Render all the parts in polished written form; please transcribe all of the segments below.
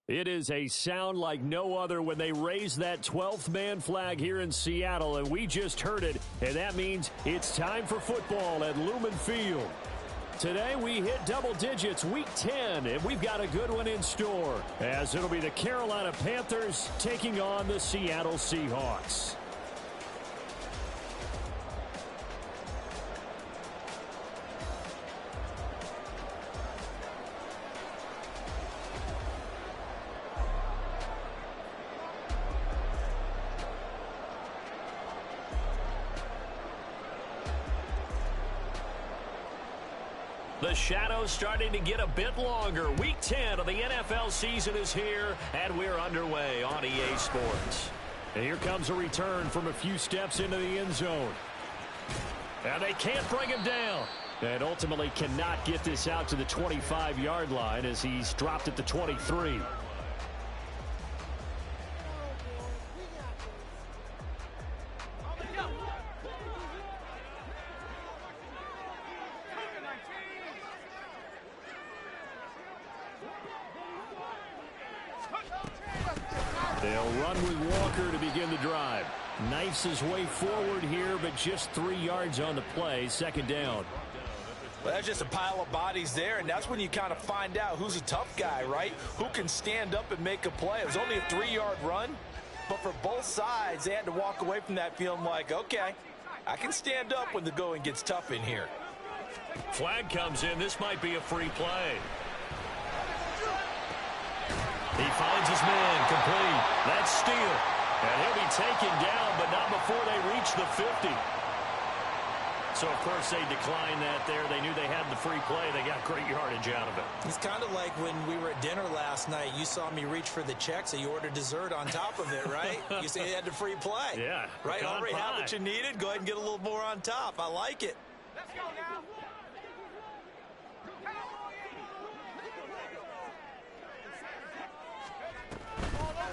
It is a sound like no other when they raise that 12th man flag here in Seattle, and we just heard it, and that means it's time for football at Lumen Field. Today we hit double digits, week 10, and we've got a good one in store, as it'll be the Carolina Panthers taking on the Seattle Seahawks. The shadow's starting to get a bit longer. Week 10 of the NFL season is here, and we're underway on EA Sports. And here comes a return from a few steps into the end zone. And they can't bring him down. And ultimately cannot get this out to the 25-yard line as he's dropped at the 23. They'll run with Walker to begin the drive. Knifes his way forward here, but just 3 yards on the play. Second down. Well, that's just a pile of bodies there, and that's when you kind of find out who's a tough guy, right? Who can stand up and make a play. It was only a 3-yard run, but for both sides, they had to walk away from that feeling like, okay, I can stand up when the going gets tough in here. Flag comes in. This might be a free play. He finds his man, complete. That's Steele. And he'll be taken down, but not before they reach the 50. So, of course, they declined that there. They knew they had the free play. They got great yardage out of it. It's kind of like when we were at dinner last night. You saw me reach for the check, so you ordered dessert on top of it, right? You say you had the free play. Yeah. Right? Already had what you needed. Go ahead and get a little more on top. I like it. Let's go now.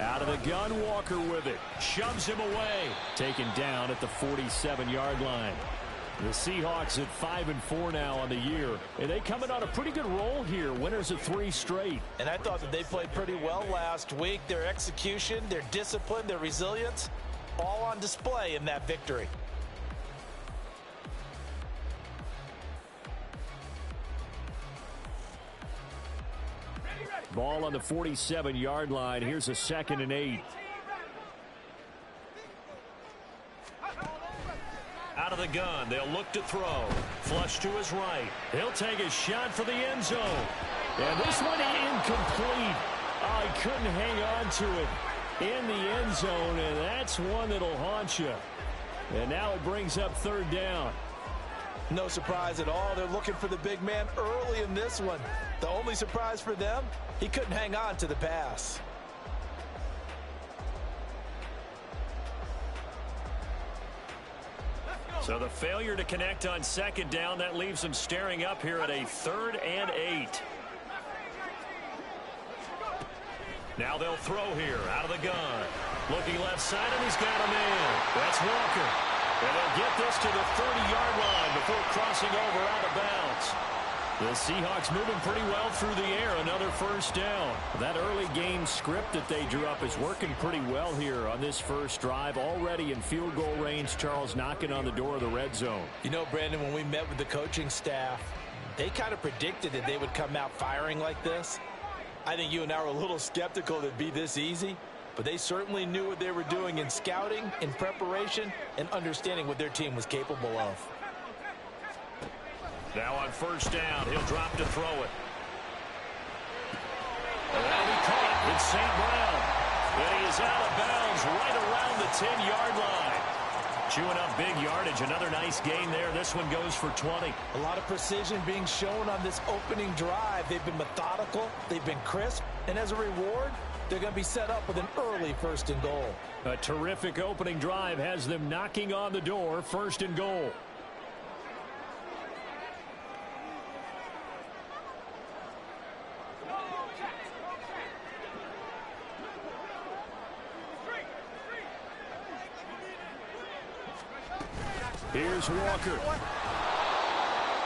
Out of the gun, Walker with it. Shoves him away. Taken down at the 47-yard line. The Seahawks at 5-4 now on the year. And they coming on a pretty good roll here. Winners of 3 straight. And I thought that they played pretty well last week. Their execution, their discipline, their resilience, all on display in that victory. Ball on the 47-yard line. Here's a 2nd and 8. Out of the gun. They'll look to throw. Flush to his right. He'll take a shot for the end zone. And this one incomplete. Oh, he couldn't hang on to it in the end zone, and that's one that'll haunt you. And now it brings up 3rd down. No surprise at all. They're looking for the big man early in this one. The only surprise for them, he couldn't hang on to the pass. So the failure to connect on 2nd down, that leaves them staring up here at a 3rd and 8. Now they'll throw here out of the gun. Looking left side, and he's got a man. That's Walker. And they'll get this to the 30-yard line before crossing over out of bounds. The Seahawks moving pretty well through the air. Another 1st down. That early game script that they drew up is working pretty well here on this first drive. Already in field goal range, Charles knocking on the door of the red zone. You know, Brandon, when we met with the coaching staff, they kind of predicted that they would come out firing like this. I think you and I were a little skeptical that it'd be this easy. But they certainly knew what they were doing in scouting, in preparation, and understanding what their team was capable of. Now on 1st down, he'll drop to throw it. And that'll be caught. It's St. Brown. And he is out of bounds right around the 10-yard line. Chewing up big yardage. Another nice gain there. This one goes for 20. A lot of precision being shown on this opening drive. They've been methodical. They've been crisp. And as a reward, they're going to be set up with an early 1st and goal. A terrific opening drive has them knocking on the door. 1st and goal. Here's Walker.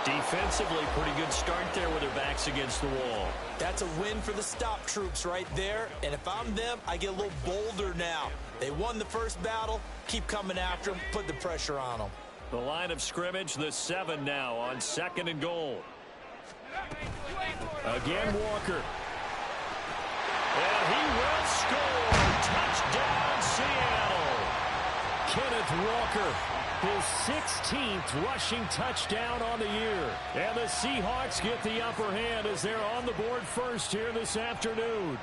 Defensively, pretty good start there with their backs against the wall. That's a win for the stop troops right there. And if I'm them, I get a little bolder now. They won the first battle. Keep coming after them. Put the pressure on them. The line of scrimmage, the 7 now on 2nd and goal. Again, Walker. And he will score. Touchdown, Seattle. Kenneth Walker, his 16th rushing touchdown on the year. And the Seahawks get the upper hand as they're on the board first here this afternoon.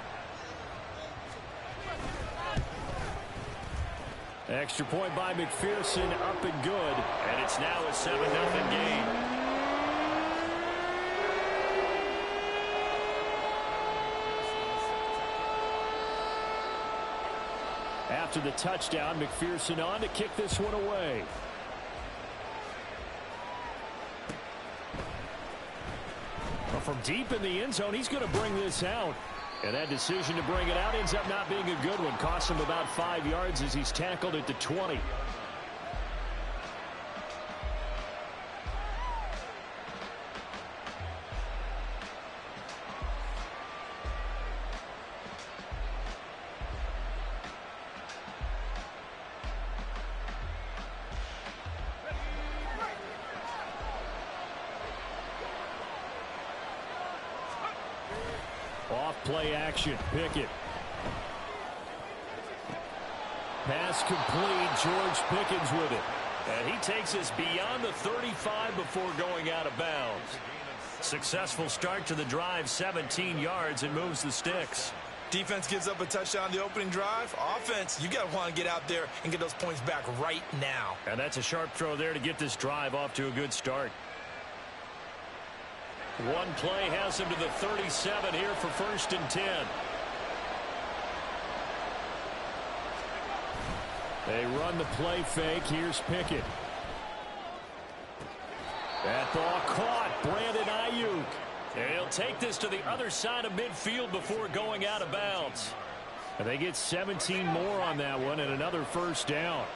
Extra point by McPherson, up and good. And it's now a 7-0 game. After the touchdown, McPherson on to kick this one away. Well, from deep in the end zone, he's going to bring this out. And that decision to bring it out ends up not being a good one. Cost him about 5 yards as he's tackled at the 20. Off play action. Pickett. Pass complete. George Pickens with it. And he takes us beyond the 35 before going out of bounds. Successful start to the drive. 17 yards and moves the sticks. Defense gives up a touchdown the opening drive. Offense, you got to want to get out there and get those points back right now. And that's a sharp throw there to get this drive off to a good start. One play has him to the 37 here for 1st and 10. They run the play fake. Here's Pickett. That ball caught. Brandon Ayuk. And he'll take this to the other side of midfield before going out of bounds. And they get 17 more on that one and another 1st down.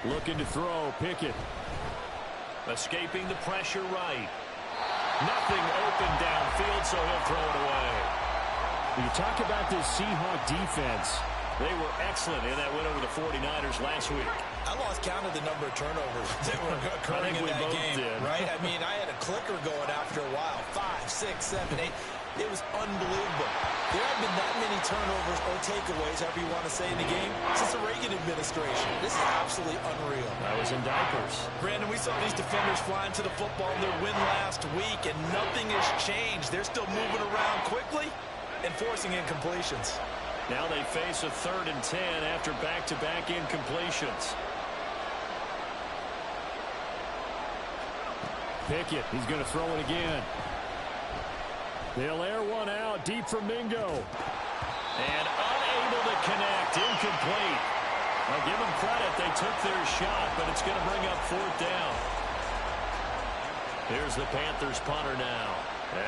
Looking to throw. Pickett. Escaping the pressure right. Nothing open downfield, so he'll throw it away. You talk about this Seahawk defense. They were excellent in that win over the 49ers last week. I lost count of the number of turnovers that were occurring in that game. Right? I mean, I had a clicker going after a while. 5, 6, 7, 8. It was unbelievable. There have been that many turnovers or takeaways, however you want to say, in the game since the Reagan administration. This is absolutely unreal. I was in diapers. Brandon, we saw these defenders flying to the football in their win last week, and nothing has changed. They're still moving around quickly and forcing incompletions. Now they face a 3rd and 10 after back-to-back incompletions. Pickett, he's going to throw it again. They'll air one out deep for Mingo. And unable to connect. Incomplete. I'll give them credit. They took their shot, but it's going to bring up 4th down. Here's the Panthers punter now,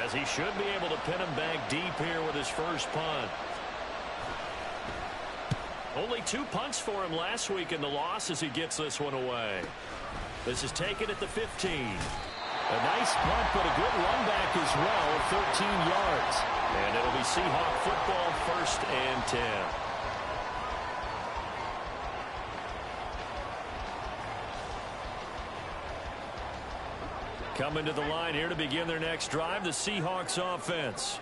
as he should be able to pin him back deep here with his first punt. Only 2 punts for him last week in the loss as he gets this one away. This is taken at the 15. A nice punt, but a good run back as well, 13 yards. And it'll be Seahawk football, 1st and 10. Coming to the line here to begin their next drive, the Seahawks offense.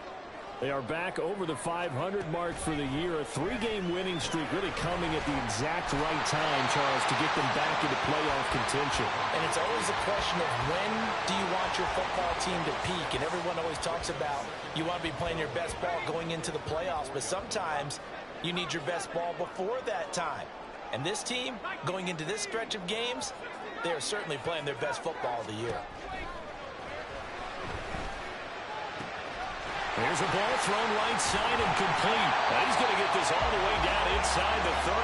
They are back over the 500 mark for the year. A 3-game winning streak really coming at the exact right time, Charles, to get them back into playoff contention. And it's always a question of when do you want your football team to peak? And everyone always talks about you want to be playing your best ball going into the playoffs, but sometimes you need your best ball before that time. And this team, going into this stretch of games, they are certainly playing their best football of the year. Here's a ball thrown right side and complete. And he's going to get this all the way down inside the 35.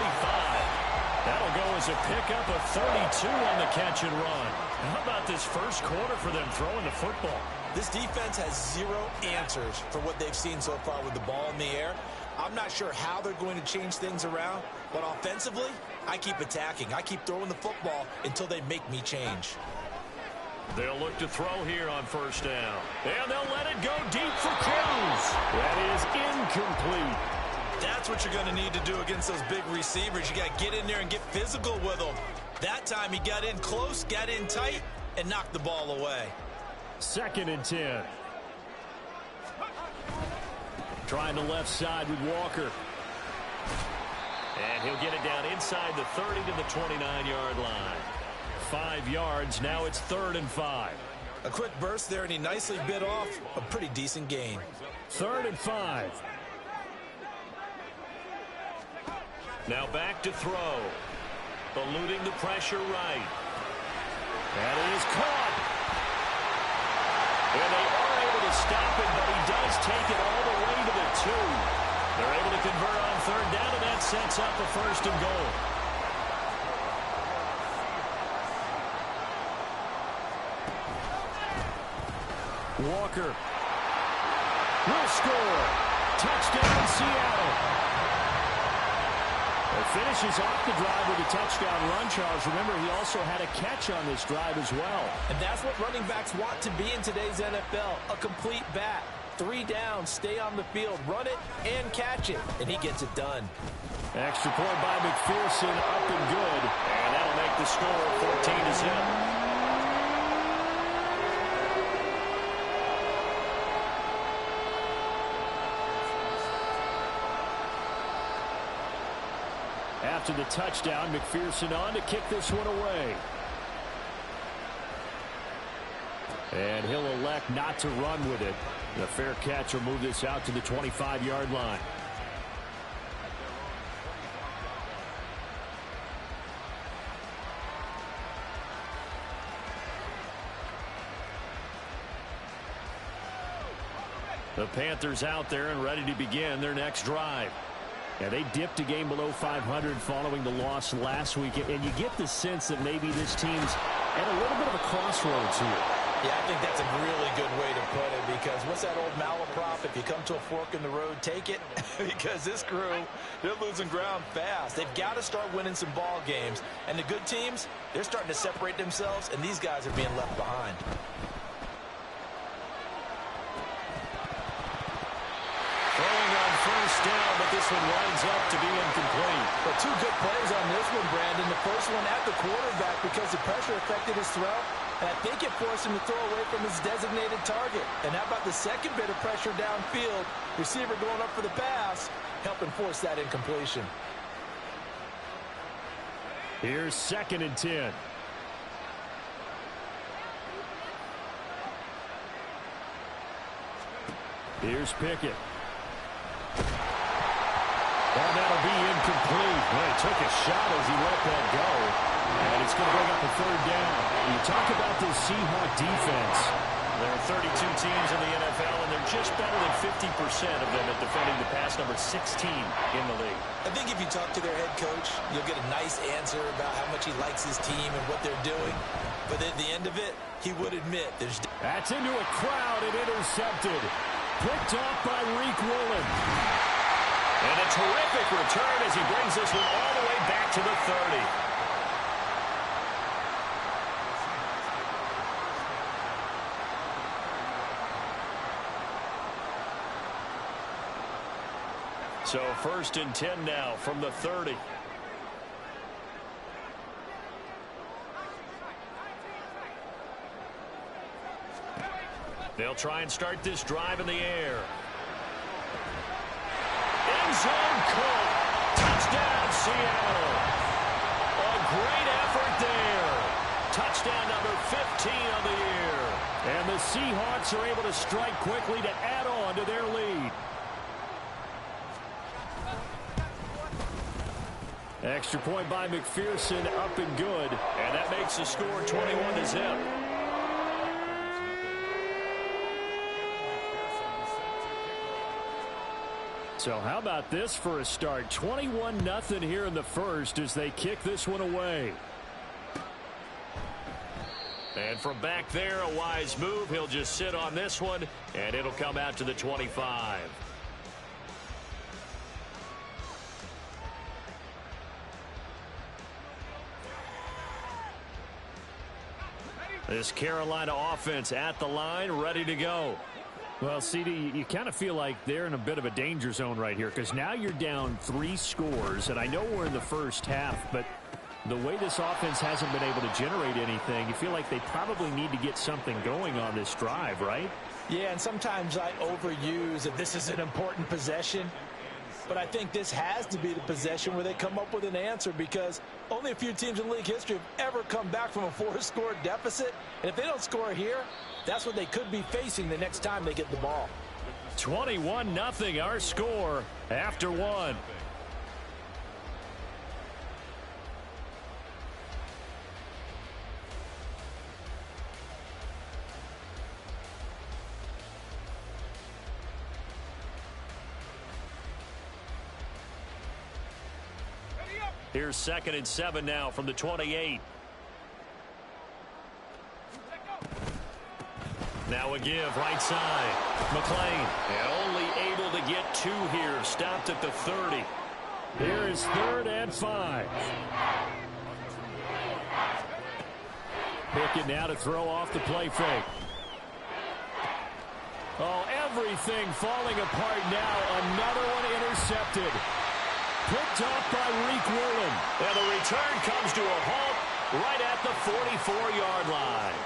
That'll go as a pickup of 32 on the catch and run. How about this first quarter for them throwing the football? This defense has zero answers for what they've seen so far with the ball in the air. I'm not sure how they're going to change things around, but offensively, I keep attacking. I keep throwing the football until they make me change. They'll look to throw here on first down. And they'll let it go deep for Cruz. That is incomplete. That's what you're going to need to do against those big receivers. You got to get in there and get physical with them. That time he got in close, got in tight, and knocked the ball away. 2nd and 10. Trying the left side with Walker. And he'll get it down inside the 30 to the 29-yard line. 5 yards. Now it's 3rd and 5. A quick burst there, and he nicely bit off a pretty decent gain. 3rd and 5. Now back to throw. Eluding the pressure right. That is caught. And they are able to stop it, but he does take it all the way to the 2. They're able to convert on 3rd down, and that sets up a 1st and goal. Walker will score. Touchdown, Seattle. It finishes off the drive with a touchdown run, Charles. Remember, he also had a catch on this drive as well. And that's what running backs want to be in today's NFL, a complete back. 3 downs, stay on the field, run it, and catch it. And he gets it done. Extra point by McPherson, up and good. And that'll make the score 14-0. After the touchdown, McPherson on to kick this one away. And he'll elect not to run with it. The fair catch will move this out to the 25-yard line. The Panthers out there and ready to begin their next drive. Yeah, they dipped a game below 500 following the loss last week, and you get the sense that maybe this team's at a little bit of a crossroads here. Yeah, I think that's a really good way to put it, because what's that old malaprop? If you come to a fork in the road, take it. Because this crew, they're losing ground fast. They've got to start winning some ball games. And the good teams, they're starting to separate themselves, and these guys are being left behind. Down, but this one winds up to be incomplete. But 2 good plays on this one, Brandon. The first one at the quarterback because the pressure affected his throw, and I think it forced him to throw away from his designated target. And how about the second bit of pressure downfield? Receiver going up for the pass, helping force that incompletion. Here's 2nd and 10. Here's Pickett. And that'll be incomplete. Well, he took a shot as he let that go. And it's going to bring up a 3rd down. You talk about this Seahawk defense. There are 32 teams in the NFL, and they're just better than 50% of them at defending the pass, number 16 in the league. I think if you talk to their head coach, you'll get a nice answer about how much he likes his team and what they're doing. But at the end of it, he would admit there's... That's into a crowd and intercepted. Picked off by Reek Woolen. And a terrific return as he brings this one all the way back to the 30. So 1st and 10 now from the 30. They'll try and start this drive in the air. End zone caught. Touchdown, Seattle. A great effort there. Touchdown number 15 on the year. And the Seahawks are able to strike quickly to add on to their lead. Extra point by McPherson, up and good. And that makes the score 21-0. So how about this for a start? 21-0 here in the first as they kick this one away. And from back there, a wise move. He'll just sit on this one, and it'll come out to the 25. This Carolina offense at the line, ready to go. Well, CD, you kind of feel like they're in a bit of a danger zone right here because now you're down 3 scores, and I know we're in the first half, but the way this offense hasn't been able to generate anything, you feel like they probably need to get something going on this drive, right? Yeah, and sometimes I overuse that this is an important possession, but I think this has to be the possession where they come up with an answer because only a few teams in league history have ever come back from a 4-score deficit, and if they don't score here, that's what they could be facing the next time they get the ball. 21-0 our score after 1. Here's 2nd and 7 now from the 28. Now a give, right side. McLean, and only able to get 2 here. Stopped at the 30. Here is 3rd and 5. Pickett now to throw off the play fake. Oh, everything falling apart now. Another one intercepted. Picked off by Reek Woolen. And the return comes to a halt right at the 44-yard line.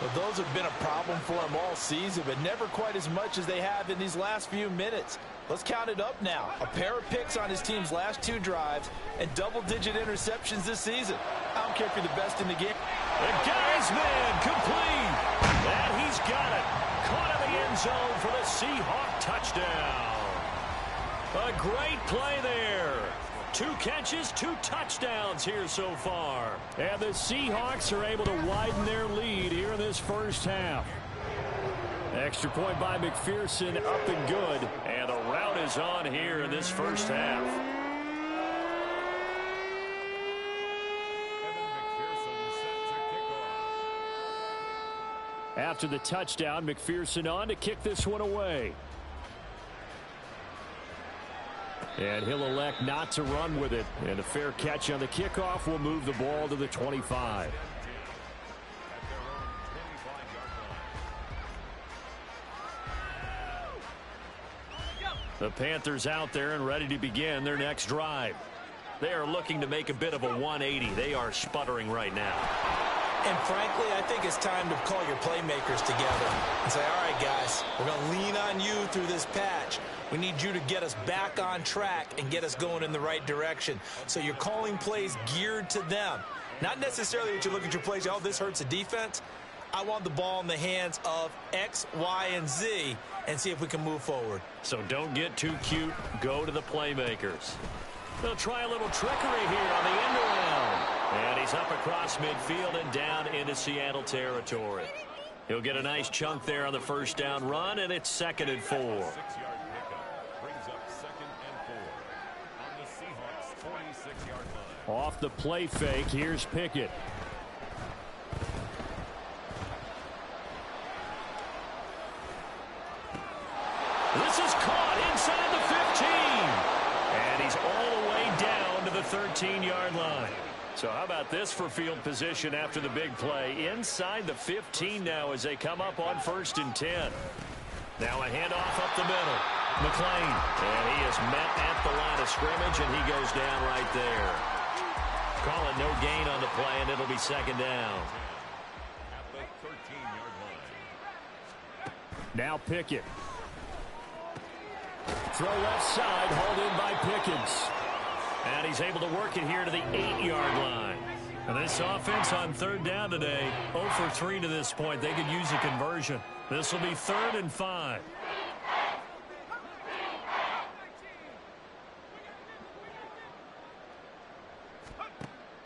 Well, those have been a problem for him all season, but never quite as much as they have in these last few minutes. Let's count it up now. A pair of picks on his team's last 2 drives and double-digit interceptions this season. I don't care if you're the best in the game. The guy's man complete. And he's got it. Caught in the end zone for the Seahawk touchdown. A great play there. 2 catches, 2 touchdowns here so far. And the Seahawks are able to widen their lead here in this first half. Extra point by McPherson, up and good. And the route is on here in this first half. After the touchdown, McPherson on to kick this one away. And he'll elect not to run with it. And a fair catch on the kickoff will move the ball to the 25. The Panthers out there and ready to begin their next drive. They are looking to make a bit of a 180. They are sputtering right now. And frankly, I think it's time to call your playmakers together and say, all right, guys, we're going to lean on you through this patch. We need you to get us back on track and get us going in the right direction. So you're calling plays geared to them. Not necessarily that you look at your plays, oh, this hurts the defense. I want the ball in the hands of X, Y, and Z and see if we can move forward. So don't get too cute. Go to the playmakers. They'll try a little trickery here on the end around. And he's up across midfield and down into Seattle territory. He'll get a nice chunk there on the first down run, and it's 2nd and 4. Off the play fake, here's Pickett. This is caught inside the 15. And he's all the way down to the 13-yard line. So how about this for field position after the big play? Inside the 15 now as they come up on 1st and 10. Now a handoff up the middle. McLean. And he is met at the line of scrimmage, and he goes down right there. Call it no gain on the play, and it'll be 2nd down. Now Pickett. Throw left side, hauled in by Pickens. And he's able to work it here to the 8-yard line. And this offense on 3rd down today, 0 for 3 to this point. They could use a conversion. This will be 3rd and 5.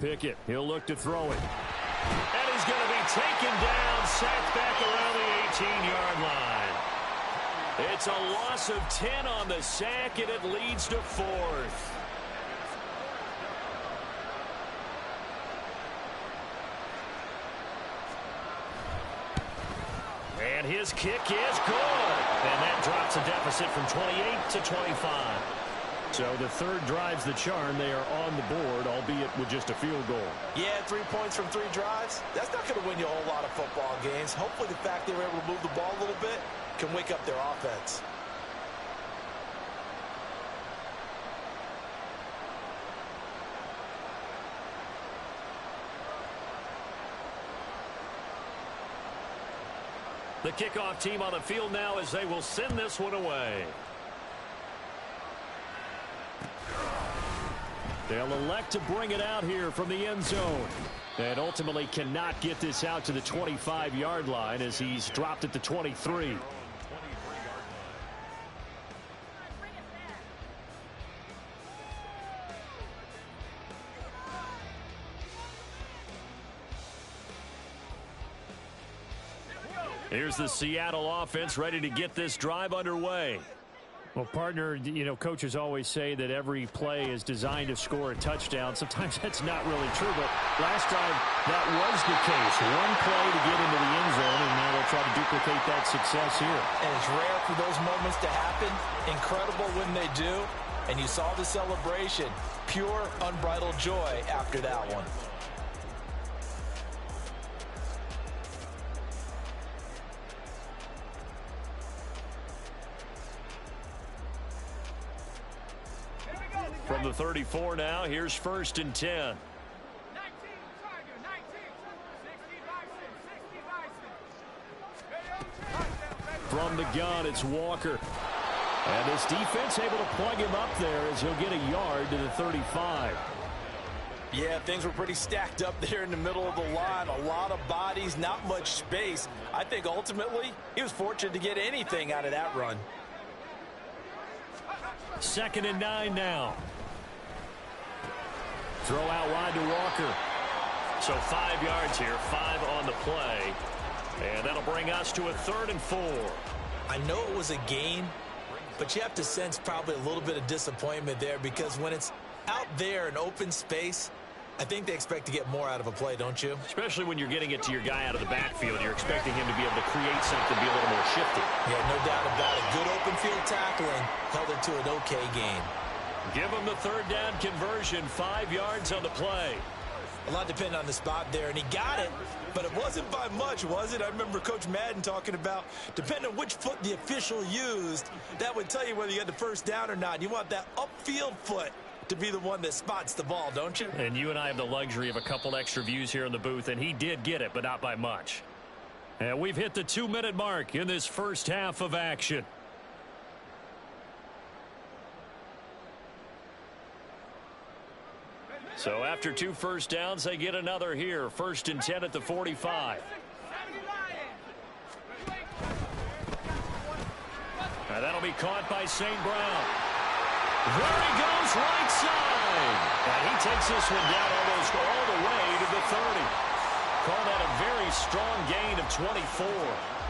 Pickett, he'll look to throw it. And he's going to be taken down, sacked back around the 18-yard line. It's a loss of 10 on the sack, and it leads to 4th. And his kick is good. And that drops a deficit from 28 to 25. So the third drive's the charm. They are on the board, albeit with just a field goal. Yeah, 3 points from 3 drives. That's not going to win you a whole lot of football games. Hopefully the fact they were able to move the ball a little bit can wake up their offense. The kickoff team on the field now as they will send this one away. They'll elect to bring it out here from the end zone. And ultimately cannot get this out to the 25-yard line as he's dropped at the 23. Here's the Seattle offense ready to get this drive underway. Well, partner, you know, coaches always say that every play is designed to score a touchdown. Sometimes that's not really true, but last time that was the case. One play to get into the end zone, and now they'll try to duplicate that success here. And it's rare for those moments to happen. Incredible when they do. And you saw the celebration. Pure, unbridled joy after that one. From the 34 now, here's 1st and 10. From the gun, it's Walker. And this defense able to plug him up there as he'll get a yard to the 35. Yeah, things were pretty stacked up there in the middle of the line. A lot of bodies, not much space. I think ultimately he was fortunate to get anything out of that run. 2nd and 9 now. Throw out wide to Walker. So 5 yards here, 5 on the play. And that'll bring us to a 3rd and 4. I know it was a gain, but you have to sense probably a little bit of disappointment there because when it's out there in open space, I think they expect to get more out of a play, don't you? Especially when you're getting it to your guy out of the backfield. You're expecting him to be able to create something, be a little more shifty. Yeah, no doubt about it. Good open field tackling held it to an okay gain. Give him the 3rd down conversion, 5 yards on the play. A lot depended on the spot there, and he got it, but it wasn't by much, was it? I remember Coach Madden talking about, depending on which foot the official used, that would tell you whether you got the 1st down or not. You want that upfield foot to be the one that spots the ball, don't you? And you and I have the luxury of a couple extra views here in the booth, and he did get it, but not by much. And we've hit the 2-minute mark in this first half of action. So after 2 first downs, they get another here. 1st and 10 at the 45. And that'll be caught by St. Brown. There he goes, right side. And he takes this one down almost all the way to the 30. Call that a very strong gain of 24.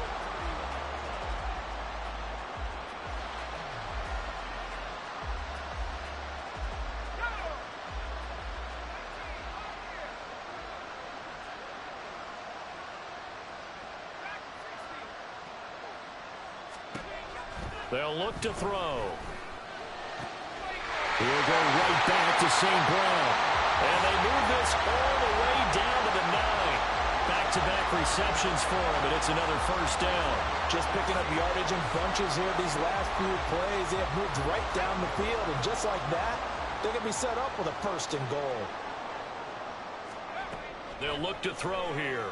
They'll look to throw. He'll go right back to St. Brown. And they move this all the way down to the 9. Back-to-back receptions for him, and it's another 1st down. Just picking up yardage in bunches here these last few plays. They have moved right down the field, and just like that, they're going to be set up with a 1st and goal. They'll look to throw here.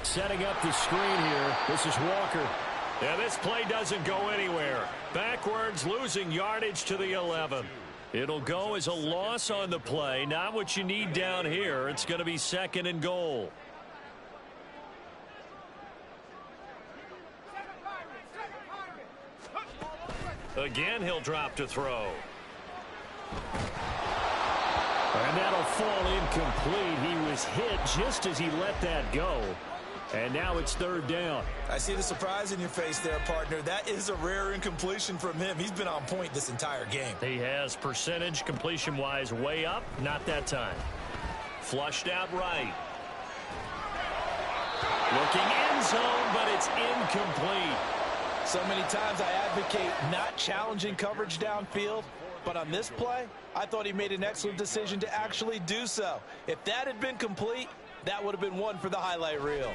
Setting up the screen here. This is Walker. Yeah, this play doesn't go anywhere. Backwards, losing yardage to the 11. It'll go as a loss on the play. Not what you need down here. It's going to be 2nd and goal. Again, he'll drop to throw. And that'll fall incomplete. He was hit just as he let that go. And now it's 3rd down. I see the surprise in your face there, partner. That is a rare incompletion from him. He's been on point this entire game. He has percentage completion-wise way up. Not that time. Flushed out right. Looking end zone, but it's incomplete. So many times I advocate not challenging coverage downfield, but on this play, I thought he made an excellent decision to actually do so. If that had been complete, that would have been one for the highlight reel.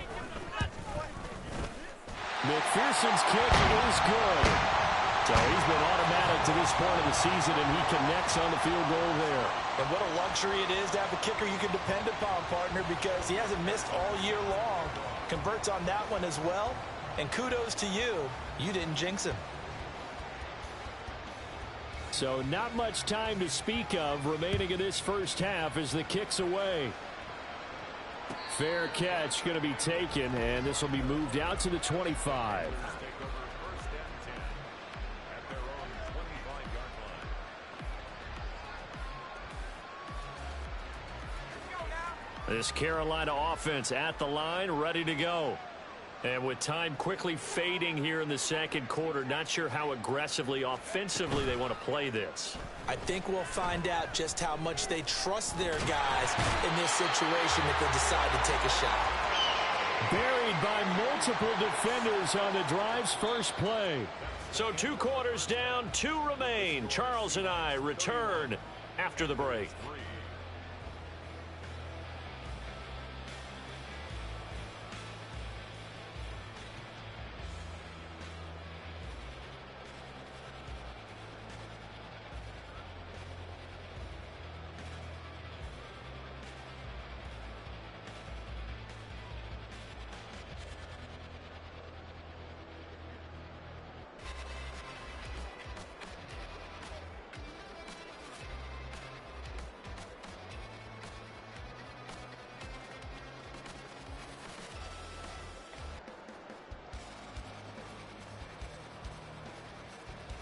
McPherson's kick is good. So he's been automatic to this point of the season, and he connects on the field goal there. And what a luxury it is to have a kicker you can depend upon, partner, because he hasn't missed all year long. Converts on that one as well. And kudos to you. You didn't jinx him. So not much time to speak of remaining in this first half as the kick's away. Fair catch going to be taken, and this will be moved out to the 25. This Carolina offense at the line, ready to go. And with time quickly fading here in the second quarter, not sure how aggressively, offensively they want to play this. I think we'll find out just how much they trust their guys in this situation if they decide to take a shot. Buried by multiple defenders on the drive's first play. So 2 quarters down, 2 remain. Charles and I return after the break.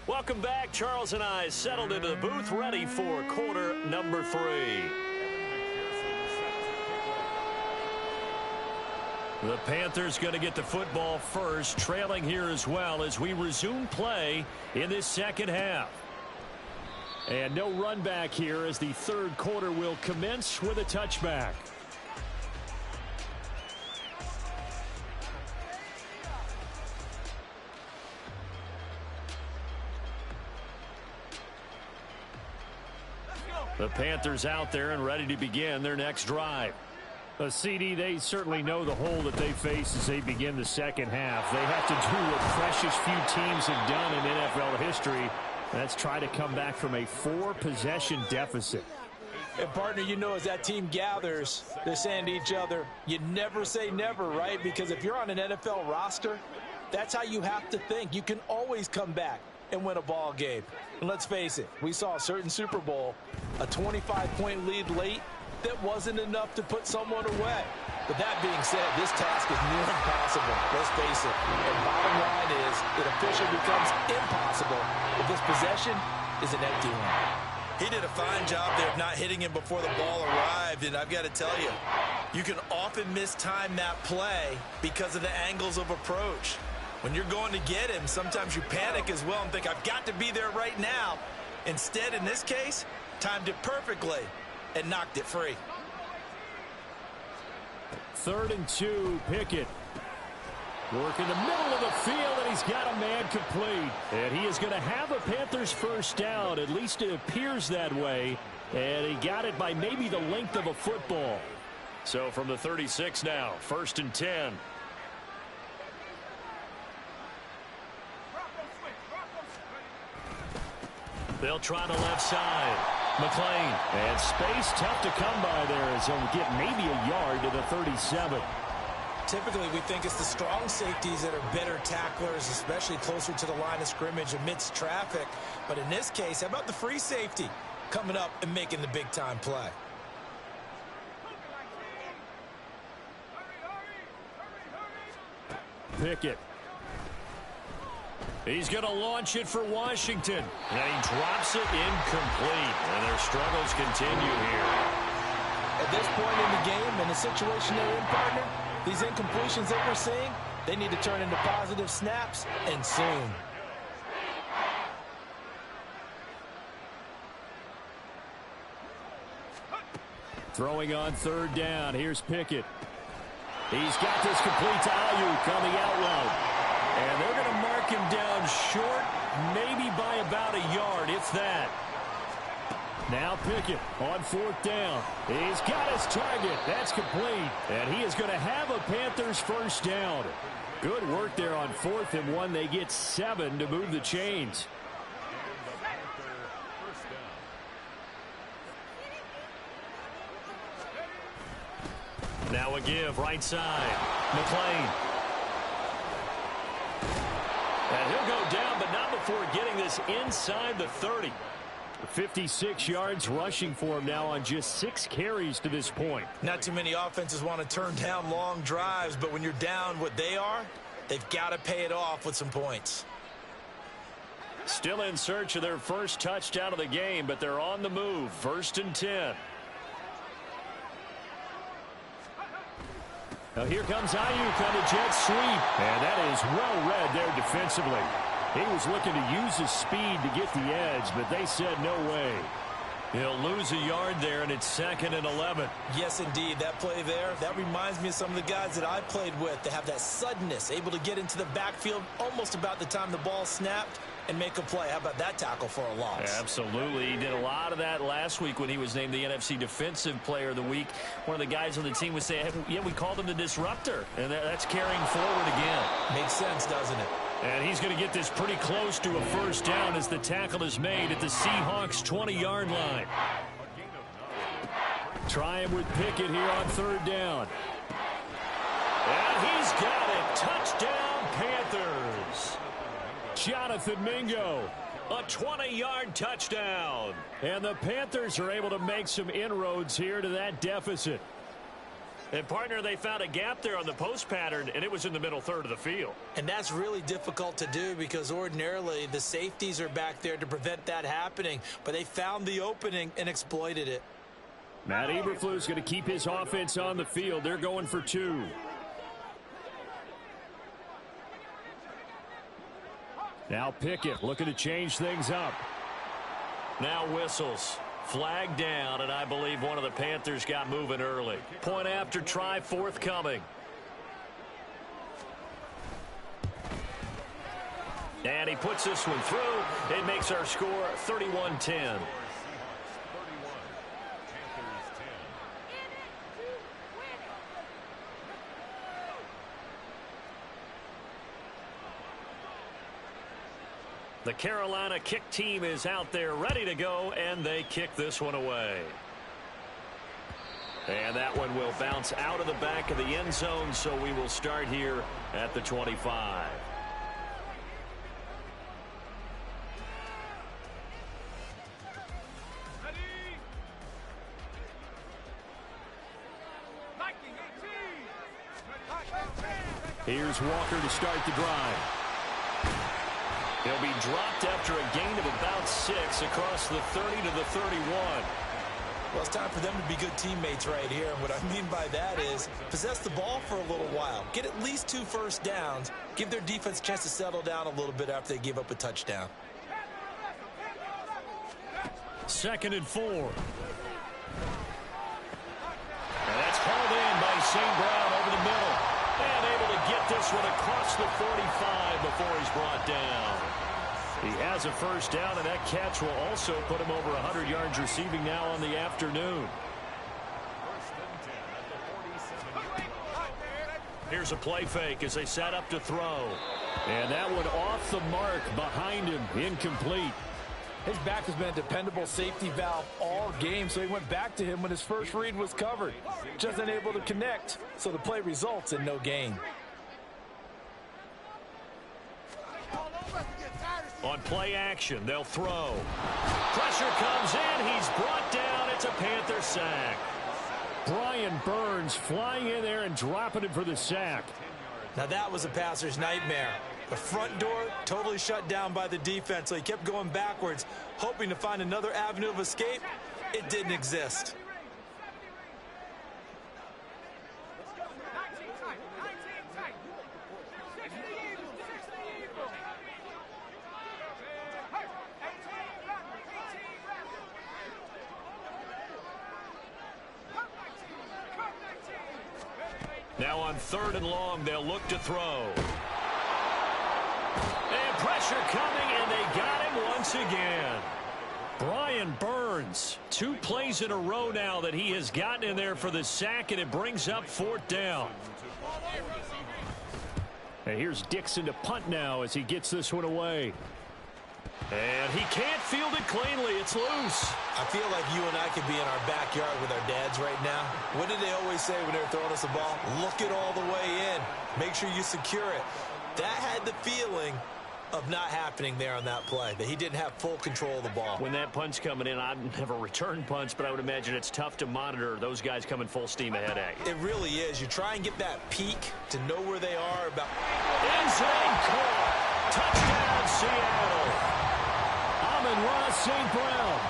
Welcome back. Charles and I settled into the booth, ready for quarter number 3. The Panthers going to get the football first, trailing here as well as we resume play in this second half. And no run back here as the third quarter will commence with a touchback. The Panthers out there and ready to begin their next drive. A CD, they certainly know the hole that they face as they begin the second half. They have to do what precious few teams have done in NFL history. That's try to come back from a 4-possession deficit. And, partner, you know as that team gathers, they're saying to each other, you never say never, right? Because if you're on an NFL roster, that's how you have to think. You can always come back and win a ball game. And let's face it, we saw a certain Super Bowl, a 25-point lead late that wasn't enough to put someone away. But that being said, this task is near impossible. Let's face it. And bottom line is, it officially becomes impossible if this possession is an empty one. He did a fine job there of not hitting him before the ball arrived, and I've got to tell you, you can often mistime that play because of the angles of approach. When you're going to get him, sometimes you panic as well and think, I've got to be there right now. Instead, in this case, timed it perfectly and knocked it free. 3rd and 2, Pickett. Work in the middle of the field, and he's got a man complete. And he is going to have a Panthers first down. At least it appears that way. And he got it by maybe the length of a football. So from the 36 now, 1st and 10. They'll try the left side. McLean. And space tough to come by there as he'll get maybe a yard to the 37. Typically, we think it's the strong safeties that are better tacklers, especially closer to the line of scrimmage amidst traffic. But in this case, how about the free safety coming up and making the big-time play? Pickett. He's going to launch it for Washington. And he drops it incomplete. And their struggles continue here. At this point in the game, in the situation they're in, partner, these incompletions that we're seeing, they need to turn into positive snaps, and soon. Throwing on 3rd down. Here's Pickett. He's got this complete to Ayuk on the out route. And they're going to mark him down short, maybe by about a yard, if that. Now Pickett on 4th down. He's got his target. That's complete. And he is going to have a Panthers first down. Good work there on 4th and 1. They get 7 to move the chains. Now a give, right side. McLean. And he'll go down, but not before getting this inside the 30. 56 yards rushing for him now on just 6 carries to this point. Not too many offenses want to turn down long drives, but when you're down what they are, they've got to pay it off with some points. Still in search of their first touchdown of the game, but they're on the move. 1st and 10. Now here comes Ayuk on the jet sweep. And that is well read there defensively. He was looking to use his speed to get the edge, but they said no way. He'll lose a yard there, and it's 2nd and 11. Yes, indeed. That play there, that reminds me of some of the guys that I played with. They have that suddenness, able to get into the backfield almost about the time the ball snapped and make a play. How about that tackle for a loss? Absolutely. He did a lot of that last week when he was named the NFC Defensive Player of the Week. One of the guys on the team was saying, yeah, we called him the disruptor, and that's carrying forward again. Makes sense, doesn't it? And he's going to get this pretty close to a first down as the tackle is made at the Seahawks' 20-yard line. Try him with Pickett here on 3rd down. And he's got it. Touchdown, Panthers. Jonathan Mingo, a 20-yard touchdown. And the Panthers are able to make some inroads here to that deficit. And, partner, they found a gap there on the post pattern, and it was in the middle third of the field. And that's really difficult to do because ordinarily the safeties are back there to prevent that happening. But they found the opening and exploited it. Matt Eberflus going to keep his offense on the field. They're going for 2. Now Pickett looking to change things up. Now whistles. Flag down, and I believe one of the Panthers got moving early. Point after try forthcoming. And he puts this one through. It makes our score 31-10. The Carolina kick team is out there ready to go, and they kick this one away. And that one will bounce out of the back of the end zone, so we will start here at the 25. Here's Walker to start the drive. He'll be dropped after a gain of about 6 across the 30 to the 31. Well, it's time for them to be good teammates right here. And what I mean by that is possess the ball for a little while. Get at least 2 first downs. Give their defense a chance to settle down a little bit after they give up a touchdown. 2nd and 4. And that's hauled in by St. Brown over the middle. And able to get this one across the 45 before he's brought down. He has a first down, and that catch will also put him over 100 yards receiving now on the afternoon. Here's a play fake as they set up to throw. And that one off the mark behind him, incomplete. His back has been a dependable safety valve all game, so he went back to him when his first read was covered. Just unable to connect, so the play results in no gain. On play action, they'll throw. Pressure comes in. He's brought down. It's a Panther sack. Brian Burns flying in there and dropping it for the sack. Now that was a passer's nightmare. The front door totally shut down by the defense, so he kept going backwards, hoping to find another avenue of escape. It didn't exist. Now on 3rd and long, they'll look to throw. And pressure coming, and they got him once again. Brian Burns, 2 plays in a row now that he has gotten in there for the sack, and it brings up 4th down. And here's Dixon to punt now as he gets this one away. And he can't field it cleanly. It's loose. I feel like you and I could be in our backyard with our dads right now. What did they always say when they were throwing us the ball? Look it all the way in. Make sure you secure it. That had the feeling of not happening there on that play, that he didn't have full control of the ball. When that punt's coming in, I've never returned punts, but I would imagine it's tough to monitor those guys coming full steam ahead at you. It really is. You try and get that peak to know where they are. About end zone caught. Touchdown, Seattle. Amon-Ra St. Brown,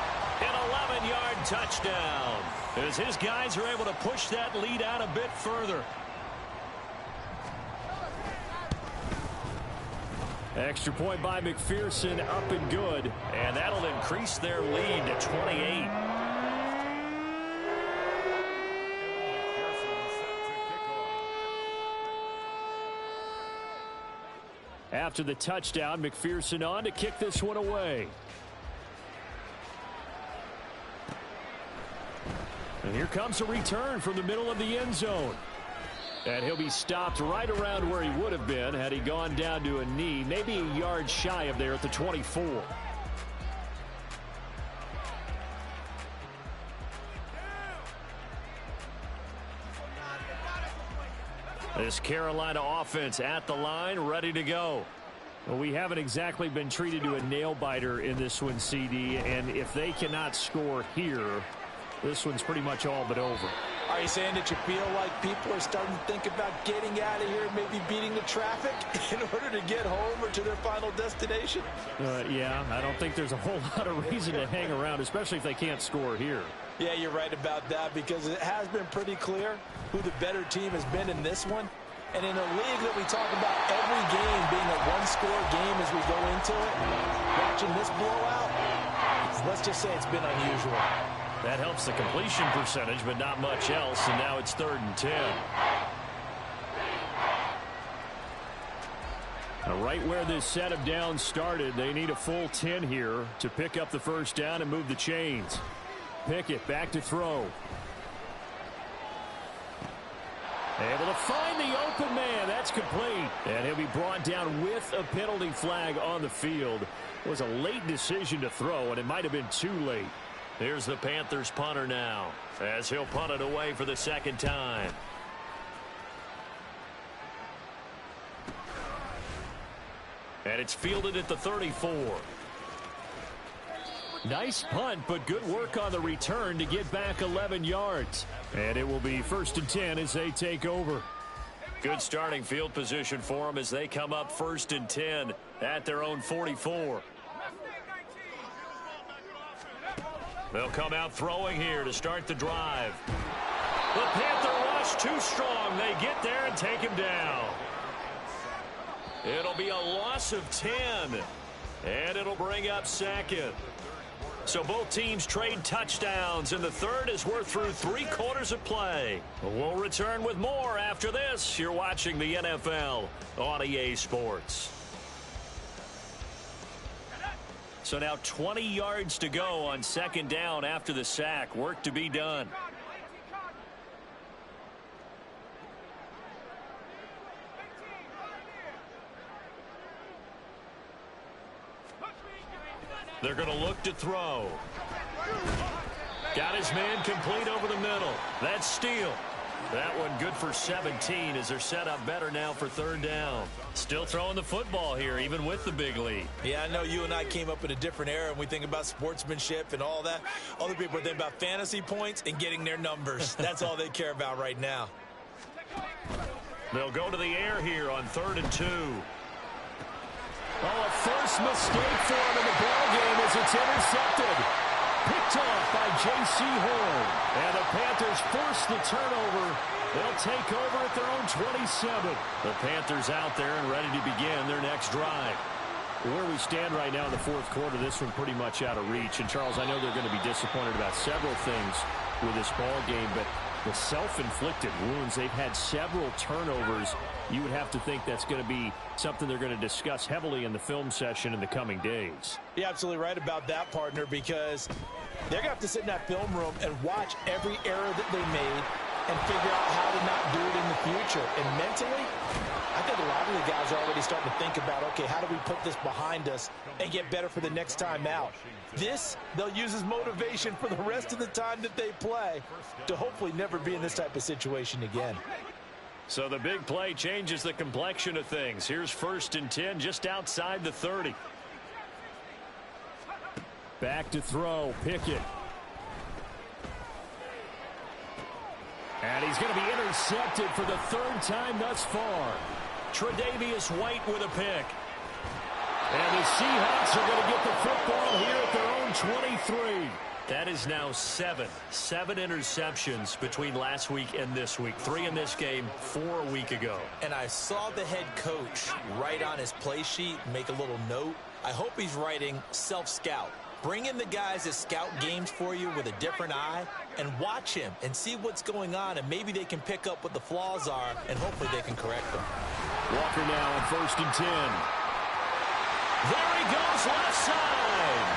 an 11-yard touchdown, as his guys are able to push that lead out a bit further. Extra point by McPherson, up and good. And that'll increase their lead to 28. After the touchdown, McPherson on to kick this one away. And here comes a return from the middle of the end zone. And he'll be stopped right around where he would have been had he gone down to a knee, maybe a yard shy of there at the 24. This Carolina offense at the line, ready to go. Well, we haven't exactly been treated to a nail-biter in this one, CD, and if they cannot score here, this one's pretty much all but over. Are you saying that you feel like people are starting to think about getting out of here, maybe beating the traffic in order to get home or to their final destination? Yeah, I don't think there's a whole lot of reason to hang around, especially if they can't score here. Yeah, you're right about that, because it has been pretty clear who the better team has been in this one. And in a league that we talk about every game being a one-score game as we go into it, watching this blowout, let's just say it's been unusual. That helps the completion percentage, but not much else, and now it's 3rd and 10. Now, right where this set of downs started, they need a full 10 here to pick up the first down and move the chains. Pickett back to throw. Able to find the open man. That's complete. And he'll be brought down with a penalty flag on the field. It was a late decision to throw, and it might have been too late. Here's the Panthers punter now, as he'll punt it away for the 2nd time. And it's fielded at the 34. Nice punt, but good work on the return to get back 11 yards. And it will be 1st and 10 as they take over. Good starting field position for them as they come up 1st and 10 at their own 44. They'll come out throwing here to start the drive. The Panther rush too strong. They get there and take him down. It'll be a loss of 10. And it'll bring up 2nd. So both teams trade touchdowns in the 3rd as we're through 3/4 of play. We'll return with more after this. You're watching the NFL on EA Sports. So now 20 yards to go on 2nd down after the sack. Work to be done. They're going to look to throw. Got his man complete over the middle. That's Steele. That one good for 17 as they're set up better now for 3rd down. Still throwing the football here, even with the big lead. Yeah, I know you and I came up in a different era, and we think about sportsmanship and all that. Other people think about fantasy points and getting their numbers. That's all they care about right now. They'll go to the air here on 3rd and 2. Oh, a first mistake for him in the ballgame as it's intercepted. Picked off by J.C. Horn. And the Panthers force the turnover. They'll take over at their own 27. The Panthers out there and ready to begin their next drive. Where we stand right now in the 4th quarter, this one pretty much out of reach. And, Charles, I know they're going to be disappointed about several things. with this ball game, but the self-inflicted wounds, they've had several turnovers. You would have to think that's going to be something they're going to discuss heavily in the film session in the coming days. You're absolutely right about that, partner, because they're going to have to sit in that film room and watch every error that they made and figure out how to not do it in the future. And mentally, I think a lot of the guys are already starting to think about, okay, how do we put this behind us and get better for the next time out? This, they'll use as motivation for the rest of the time that they play to hopefully never be in this type of situation again. So the big play changes the complexion of things. Here's 1st and 10 just outside the 30. Back to throw, Pickett. And he's going to be intercepted for the 3rd time thus far. Tre'Davious White with a pick. And the Seahawks are going to get the football here at their own 23. That is now 7 interceptions between last week and this week. 3 in this game, 4 a week ago. And I saw the head coach write on his play sheet, make a little note. I hope he's writing self-scout. Bring in the guys that scout games for you with a different eye and watch him and see what's going on, and maybe they can pick up what the flaws are, and hopefully they can correct them. Walker now on 1st and 10. There he goes, left side.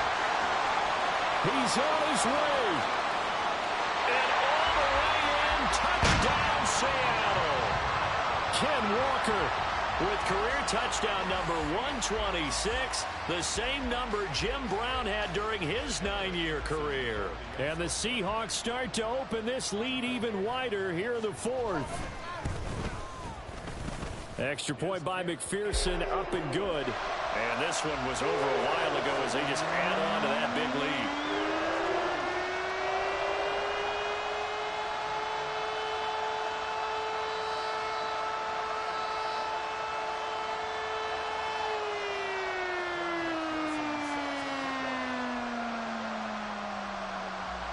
He's on his way. And all the way in, touchdown Seattle. Ken Walker with career touchdown number 126, the same number Jim Brown had during his 9-year career. And the Seahawks start to open this lead even wider here in the 4th. Extra point by McPherson, up and good. And this one was over a while ago as they just add on to that big lead.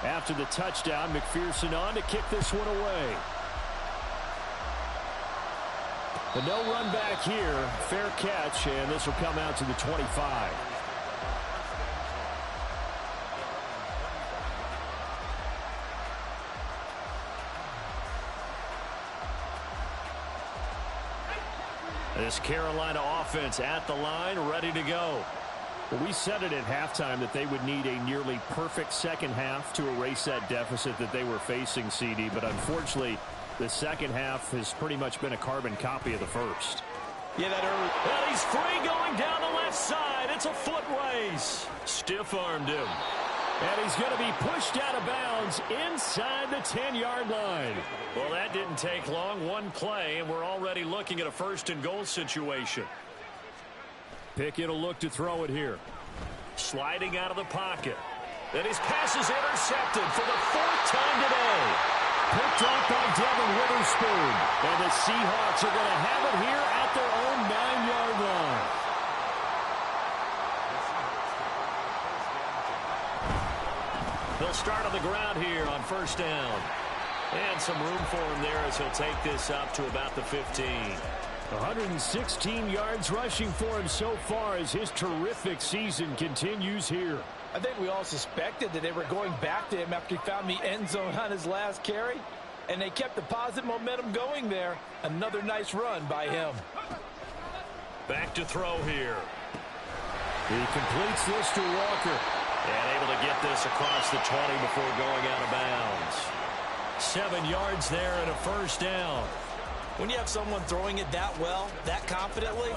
After the touchdown, McPherson on to kick this one away. But no run back here. Fair catch, and this will come out to the 25. This Carolina offense at the line, ready to go. Well, we said it at halftime that they would need a nearly perfect second half to erase that deficit that they were facing, CD. But unfortunately, the second half has pretty much been a carbon copy of the first. Yeah, that early. Well, he's free going down the left side. It's a foot race. Stiff-armed him. And he's going to be pushed out of bounds inside the 10-yard line. Well, that didn't take long. One play, and we're already looking at a 1st and goal situation. Pickett will look to throw it here. Sliding out of the pocket. And his pass is intercepted for the 4th time today. Picked off by Devin Witherspoon. And the Seahawks are going to have it here at their own 9-yard line. They'll start on the ground here on 1st down. And some room for him there as he'll take this up to about the 15. 116 yards rushing for him so far as his terrific season continues here. I think we all suspected that they were going back to him after he found the end zone on his last carry, and they kept the positive momentum going there. Another nice run by him. Back to throw here. He completes this to Walker. And able to get this across the 20 before going out of bounds. 7 yards there and a 1st down. When you have someone throwing it that well, that confidently,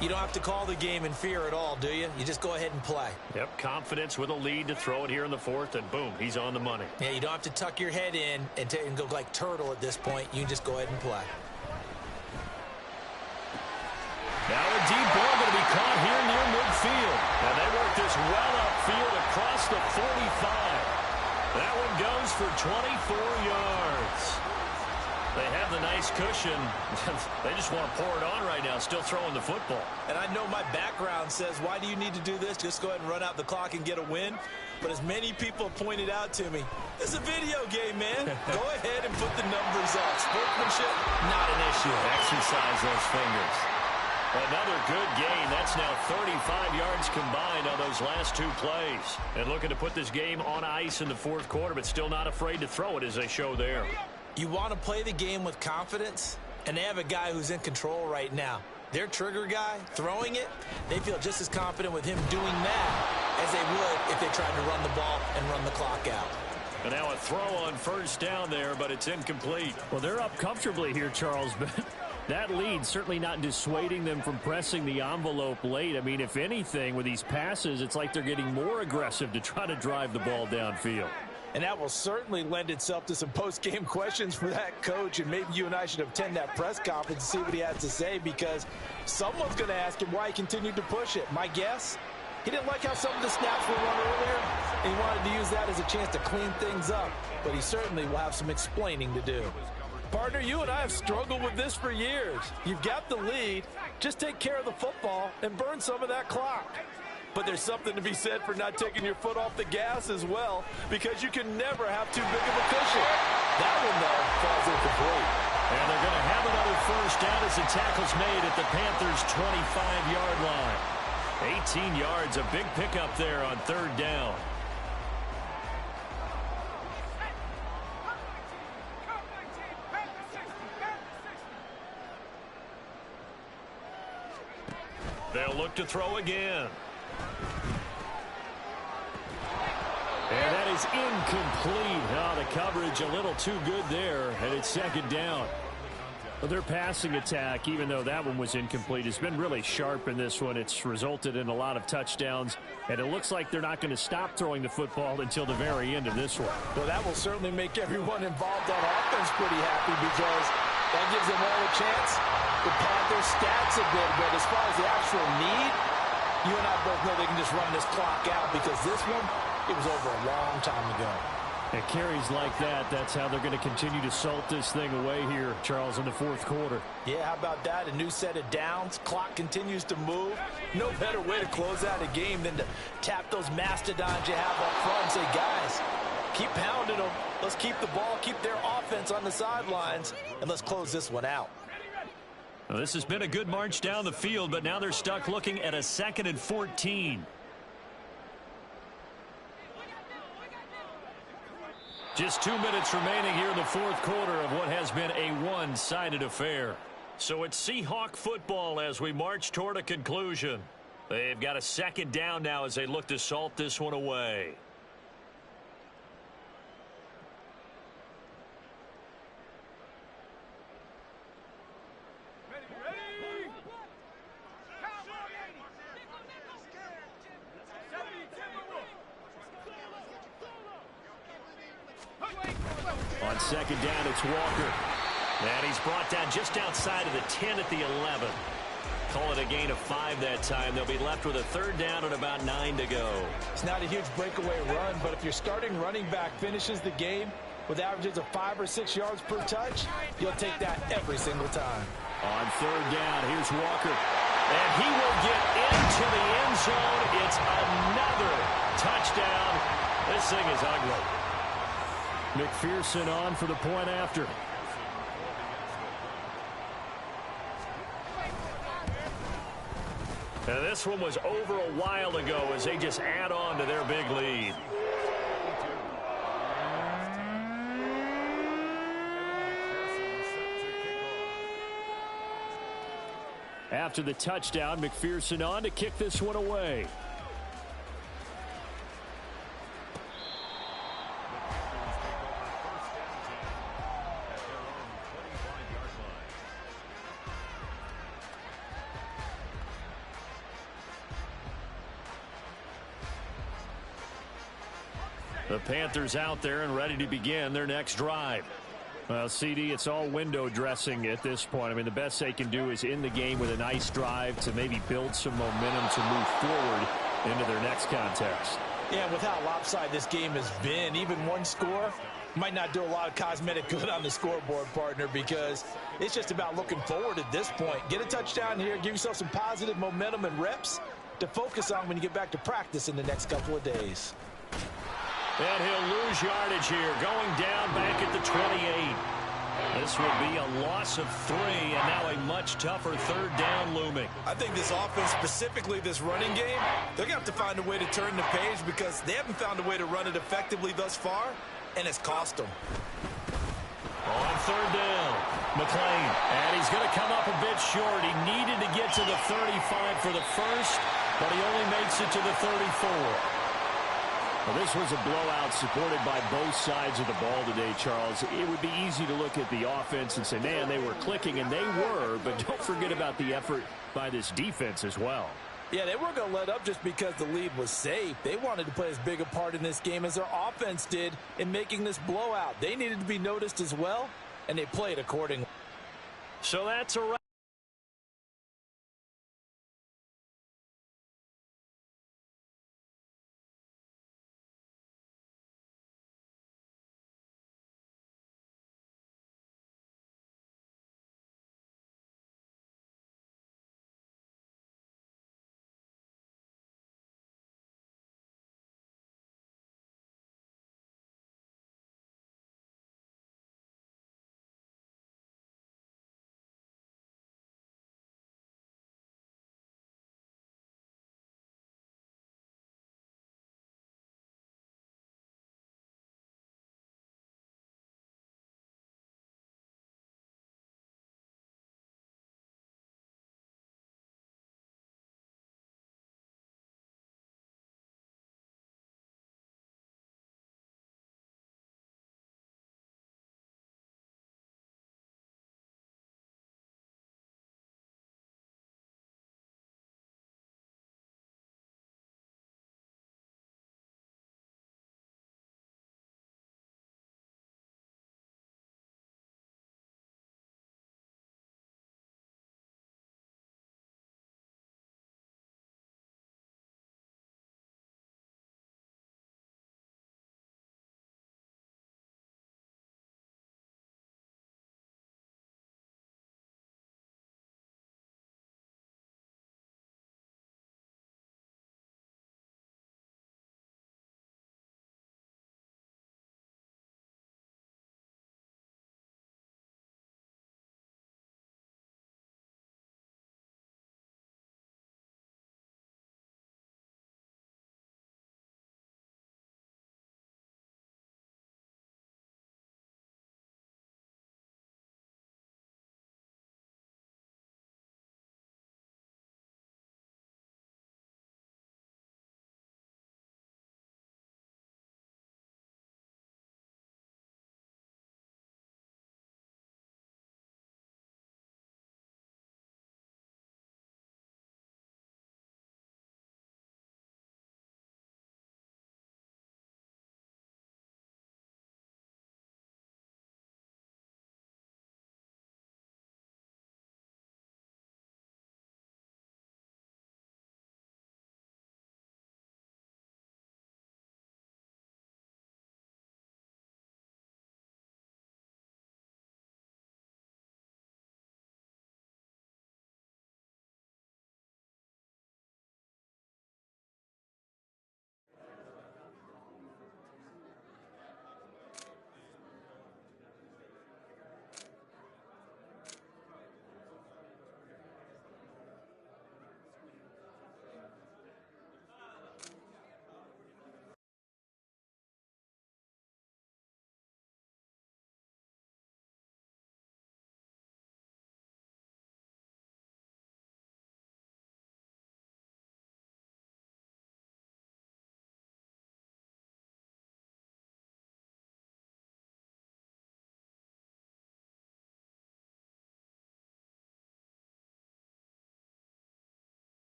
you don't have to call the game in fear at all, do you? You just go ahead and play. Yep, confidence with a lead to throw it here in the 4th, and boom, he's on the money. Yeah, you don't have to tuck your head in and go like turtle at this point. You can just go ahead and play. Now a deep ball going to be caught here near midfield. And they work this well upfield across the 45. That one goes for 24 yards. They have the nice cushion. They just want to pour it on right now, still throwing the football. And I know my background says, why do you need to do this? Just go ahead and run out the clock and get a win. But as many people have pointed out to me, it's a video game, man. Go ahead and put the numbers up. Sportsmanship, not an issue. Exercise those fingers. Another good gain. That's now 35 yards combined on those last two plays. And looking to put this game on ice in the fourth quarter, but still not afraid to throw it as they show there. You want to play the game with confidence, and they have a guy who's in control right now. Their trigger guy, throwing it, they feel just as confident with him doing that as they would if they tried to run the ball and run the clock out. And now a throw on first down there, but it's incomplete. Well, they're up comfortably here, Charles, but that lead certainly not dissuading them from pressing the envelope late. I mean, if anything, with these passes, it's like they're getting more aggressive to try to drive the ball downfield. And that will certainly lend itself to some post-game questions for that coach, and maybe you and I should attend that press conference and see what he has to say, because someone's going to ask him why he continued to push it. My guess, he didn't like how some of the snaps were run earlier, and he wanted to use that as a chance to clean things up, but he certainly will have some explaining to do. Partner, you and I have struggled with this for years. You've got the lead, just take care of the football and burn some of that clock. But there's something to be said for not taking your foot off the gas as well, because you can never have too big of a cushion. That one, though, falls incomplete. And they're going to have another first down as the tackle's made at the Panthers' 25-yard line. 18 yards, a big pickup there on third down. They'll look to throw again. And that is incomplete. Oh, the coverage a little too good there, and it's second down. Well, their passing attack, even though that one was incomplete, has been really sharp in this one. It's resulted in a lot of touchdowns, and it looks like they're not going to stop throwing the football until the very end of this one. Well, that will certainly make everyone involved on offense pretty happy, because that gives them all a chance to pad their stats a bit. But as far as the actual need, you and I both know they can just run this clock out, because this one, it was over a long time ago. And carries like that, that's how they're going to continue to salt this thing away here, Charles, in the fourth quarter. Yeah, how about that? A new set of downs. Clock continues to move. No better way to close out a game than to tap those mastodons you have up front and say, guys, keep pounding them. Let's keep the ball, keep their offense on the sidelines, and let's close this one out. Well, this has been a good march down the field, but now they're stuck looking at a 2nd and 14. Just 2 minutes remaining here in the fourth quarter of what has been a one-sided affair. So it's Seahawk football as we march toward a conclusion. They've got a second down now as they look to salt this one away. On second down, it's Walker. And he's brought down just outside of the 10 at the 11. Call it a gain of 5 that time. They'll be left with a third down and about 9 to go. It's not a huge breakaway run, but if your starting running back finishes the game with averages of 5 or 6 yards per touch, you'll take that every single time. On third down, here's Walker. And he will get into the end zone. It's another touchdown. This thing is ugly. McPherson on for the point after. And this one was over a while ago as they just add on to their big lead. After the touchdown, McPherson on to kick this one away. The Panthers out there and ready to begin their next drive. Well, CD, it's all window dressing at this point. I mean, the best they can do is end the game with a nice drive to maybe build some momentum to move forward into their next contest. Yeah, with how lopsided this game has been, even one score might not do a lot of cosmetic good on the scoreboard, partner, because it's just about looking forward at this point. Get a touchdown here, give yourself some positive momentum and reps to focus on when you get back to practice in the next couple of days. And he'll lose yardage here, going down back at the 28. This will be a loss of 3, and now a much tougher third down looming. I think this offense, specifically this running game, they're going to have to find a way to turn the page because they haven't found a way to run it effectively thus far, and it's cost them. On third down, McLean, and he's going to come up a bit short. He needed to get to the 35 for the first, but he only makes it to the 34. Well, this was a blowout supported by both sides of the ball today, Charles. It would be easy to look at the offense and say, man, they were clicking, and they were, but don't forget about the effort by this defense as well. Yeah, they weren't going to let up just because the lead was safe. They wanted to play as big a part in this game as their offense did in making this blowout. They needed to be noticed as well, and they played accordingly. So that's a wrap.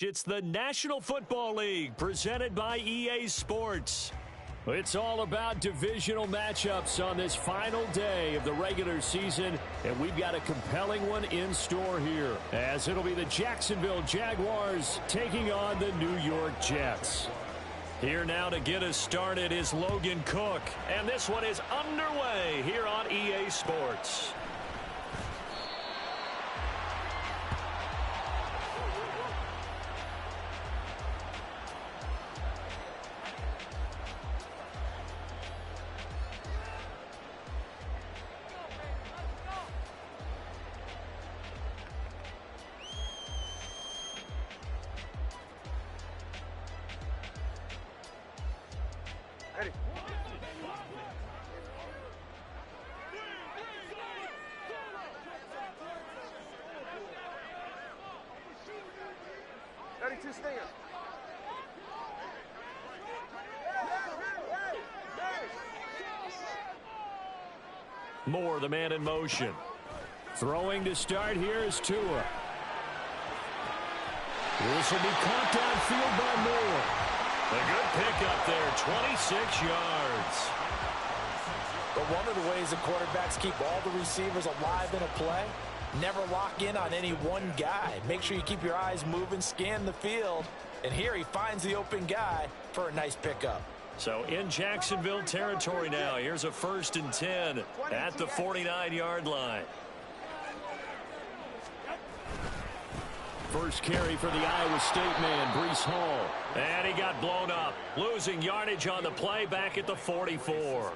It's the National Football League presented by EA Sports. It's all about divisional matchups on this final day of the regular season, and we've got a compelling one in store here, as it'll be the Jacksonville Jaguars taking on the New York Jets. Here now to get us started is Logan Cook, and this one is underway here on EA Sports. Moore, the man in motion. Throwing to start here is Tua. This will be caught downfield by Moore. A good pickup there, 26 yards. But one of the ways the quarterbacks keep all the receivers alive in a play, never lock in on any one guy. Make sure you keep your eyes moving, scan the field, and here he finds the open guy for a nice pickup. So in Jacksonville territory now. Here's a 1st and 10 at the 49-yard line. First carry for the Iowa State man, Breece Hall. And he got blown up. Losing yardage on the play back at the 44.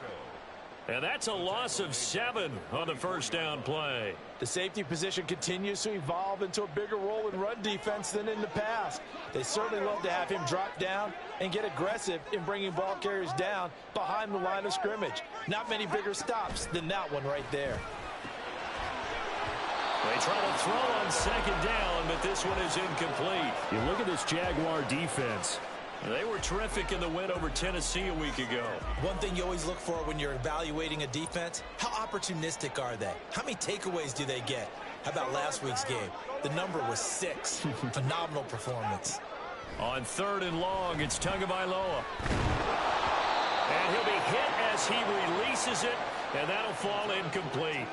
And that's a loss of 7 on the first down play. The safety position continues to evolve into a bigger role in run defense than in the past. They certainly love to have him drop down and get aggressive in bringing ball carriers down behind the line of scrimmage. Not many bigger stops than that one right there. They try to throw on 2nd down, but this one is incomplete. You look at this Jaguar defense. They were terrific in the win over Tennessee a week ago. One thing you always look for when you're evaluating a defense, how opportunistic are they? How many takeaways do they get? How about last week's game? The number was 6. Phenomenal performance. On 3rd and long, it's Tagovailoa. And he'll be hit as he releases it, and that'll fall incomplete.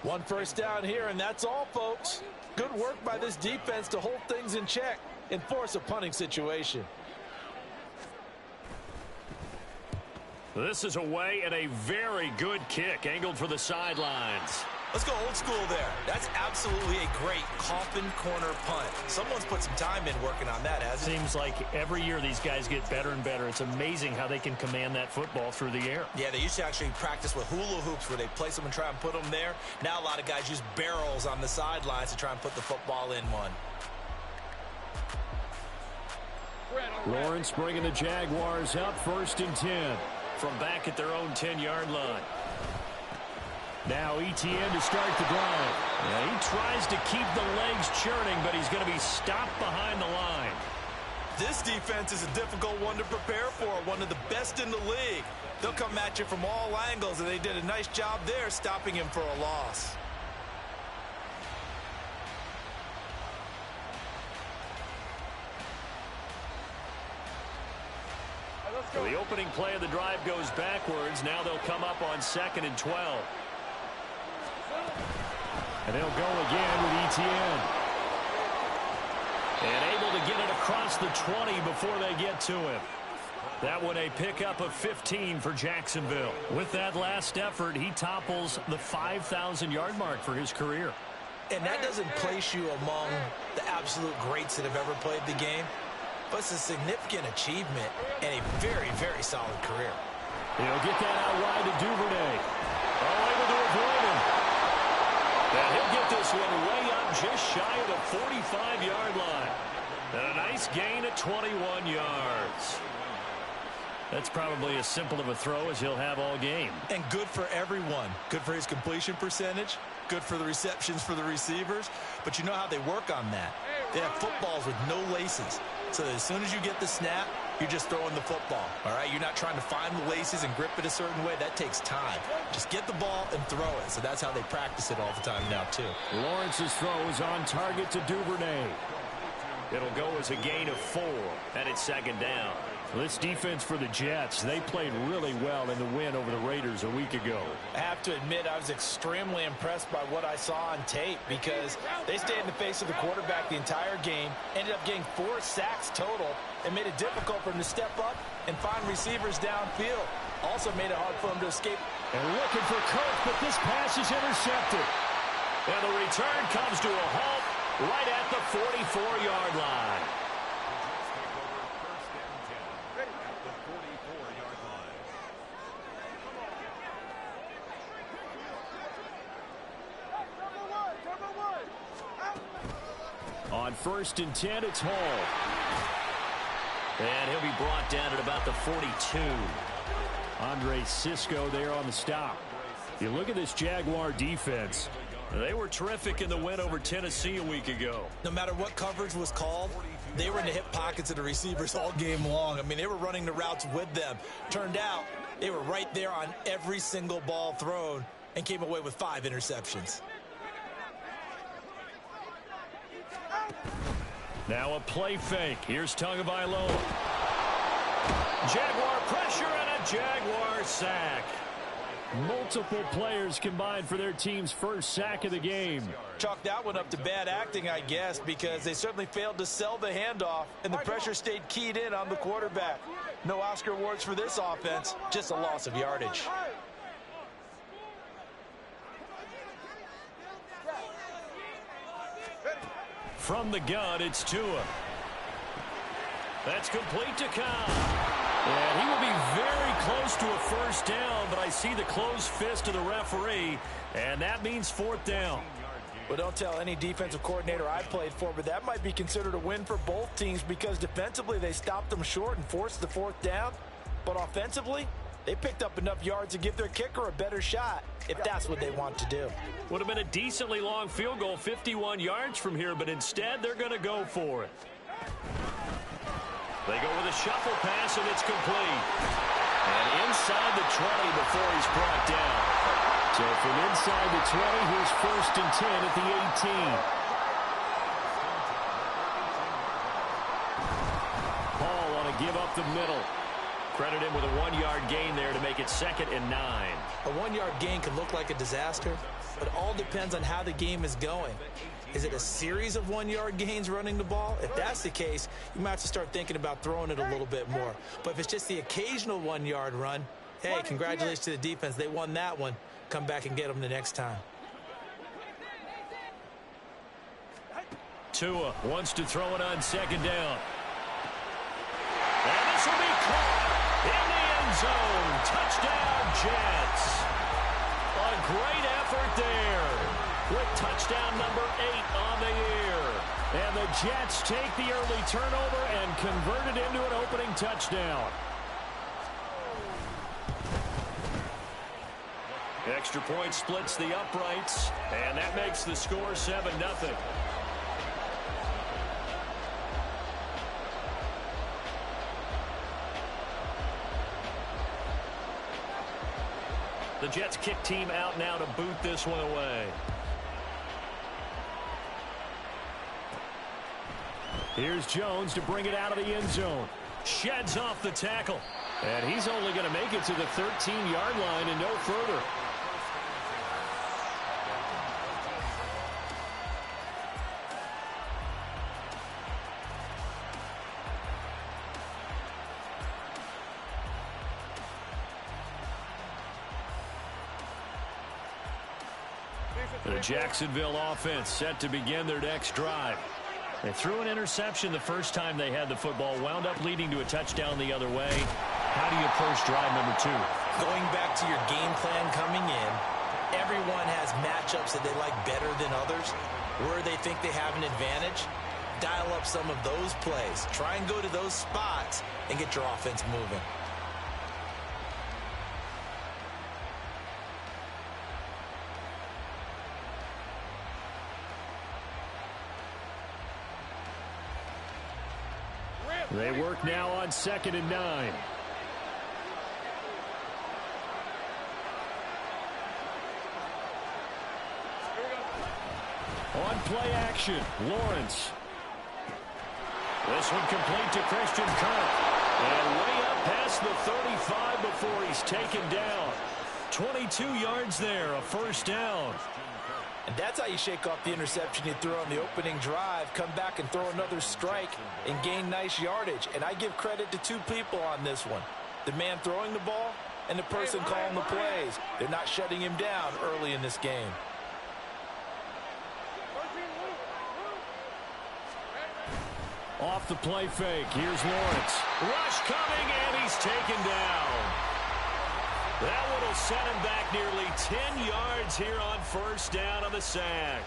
One first down here, and that's all, folks. Good work by this defense to hold things in check and force a punting situation. This is away and a very good kick, angled for the sidelines. Let's go old school there. That's absolutely a great coffin corner punt. Someone's put some time in working on that, hasn't it? Seems like every year these guys get better and better. It's amazing how they can command that football through the air. Yeah, they used to actually practice with hula hoops where they place them and try and put them there. Now a lot of guys use barrels on the sidelines to try and put the football in one. Lawrence bringing the Jaguars up, 1st and 10. From back at their own 10-yard line. Now ETN to start the drive. Yeah, he tries to keep the legs churning, but he's going to be stopped behind the line. This defense is a difficult one to prepare for, one of the best in the league. They'll come at you from all angles, and they did a nice job there stopping him for a loss. The opening play of the drive goes backwards. Now they'll come up on 2nd and 12. And they'll go again with ETN. And able to get it across the 20 before they get to him. That one a pickup of 15 for Jacksonville. With that last effort, he topples the 5,000-yard mark for his career. And that doesn't place you among the absolute greats that have ever played the game. But it's a significant achievement and a very, very solid career. He'll get that out wide to Duvernay. Oh, able to avoid him. And he'll get this one way up just shy of the 45-yard line. And a nice gain at 21 yards. That's probably as simple of a throw as he'll have all game. And good for everyone. Good for his completion percentage. Good for the receptions for the receivers. But you know how they work on that. They have footballs with no laces. So that as soon as you get the snap, you're just throwing the football. All right, you're not trying to find the laces and grip it a certain way. That takes time. Just get the ball and throw it. So that's how they practice it all the time now, too. Lawrence's throw is on target to Duvernay. It'll go as a gain of 4, and it's second down. This defense for the Jets, they played really well in the win over the Raiders a week ago. I have to admit, I was extremely impressed by what I saw on tape because they stayed in the face of the quarterback the entire game, ended up getting 4 sacks total, and made it difficult for him to step up and find receivers downfield. Also made it hard for him to escape. And looking for Kirk, but this pass is intercepted. And the return comes to a halt right at the 44-yard line. On 1st and 10, it's Hall. And he'll be brought down at about the 42. Andre Cisco there on the stop. You look at this Jaguar defense. They were terrific in the win over Tennessee a week ago. No matter what coverage was called, they were in the hip pockets of the receivers all game long. I mean, they were running the routes with them. Turned out, they were right there on every single ball thrown and came away with 5 interceptions. Now a play fake. Here's Tagovailoa. Jaguar pressure and a Jaguar sack. Multiple players combined for their team's first sack of the game. Chalk that one up to bad acting, I guess, because they certainly failed to sell the handoff, and the pressure stayed keyed in on the quarterback. No Oscar awards for this offense, just a loss of yardage. From the gun, it's Tua. That's complete to Cobb. And he will be very close to a first down, but I see the closed fist of the referee, and that means 4th down. Well, don't tell any defensive coordinator I played for, but that might be considered a win for both teams because defensively they stopped them short and forced the 4th down. But offensively, they picked up enough yards to give their kicker a better shot if that's what they want to do. Would have been a decently long field goal, 51 yards from here, but instead they're going to go for it. They go with a shuffle pass, and it's complete. And inside the 20 before he's brought down. So from inside the 20, here's 1st and 10 at the 18. Hall on a give up the middle. Credit him with a 1-yard gain there to make it 2nd and 9. A 1-yard gain could look like a disaster, but it all depends on how the game is going. Is it a series of 1-yard gains running the ball? If that's the case, you might have to start thinking about throwing it a little bit more. But if it's just the occasional 1-yard run, hey, congratulations to the defense. They won that one. Come back and get them the next time. Tua wants to throw it on 2nd down. And this will be caught in the end zone. Touchdown, Jets. A great effort there. With touchdown number 8 on the year. And the Jets take the early turnover and convert it into an opening touchdown. Extra point splits the uprights, and that makes the score 7-0. The Jets kick team out now to boot this one away. Here's Jones to bring it out of the end zone. Sheds off the tackle. And he's only going to make it to the 13-yard line and no further. The Jacksonville offense set to begin their next drive. They threw an interception the first time they had the football, wound up leading to a touchdown the other way. How do you approach drive number 2? Going back to your game plan coming in, everyone has matchups that they like better than others. Where they think they have an advantage, dial up some of those plays. Try and go to those spots and get your offense moving. They work now on 2nd and 9. On play action, Lawrence. This one complete to Christian Kirk. And way up past the 35 before he's taken down. 22 yards there, a first down. And that's how you shake off the interception you threw on the opening drive, come back and throw another strike and gain nice yardage. And I give credit to two people on this one. The man throwing the ball and the person calling the plays. They're not shutting him down early in this game. Off the play fake. Here's Lawrence. Rush coming, and he's taken down. That one will set him back nearly 10 yards here on first down on the sack.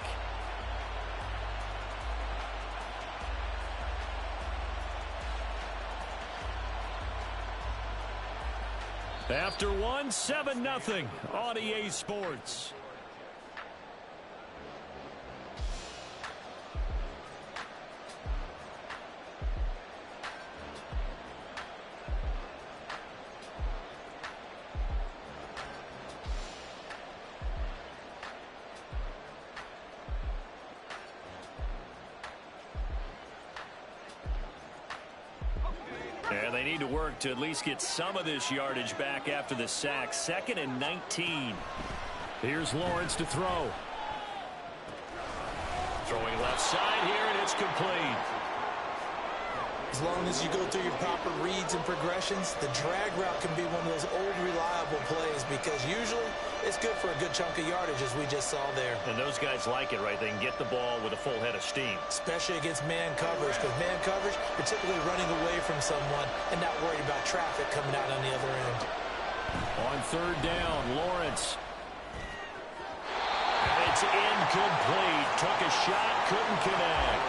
After one, 7-0 on EA Sports. And they need to work to at least get some of this yardage back after the sack. 2nd and 19. Here's Lawrence to throw. Throwing left side here, and it's complete. As long as you go through your proper reads and progressions, the drag route can be one of those old reliable plays because usually it's good for a good chunk of yardage, as we just saw there. And those guys like it, right? They can get the ball with a full head of steam. Especially against man coverage, because man coverage, you're typically running away from someone and not worried about traffic coming out on the other end. On 3rd down, Lawrence. And it's incomplete. Took a shot, couldn't connect.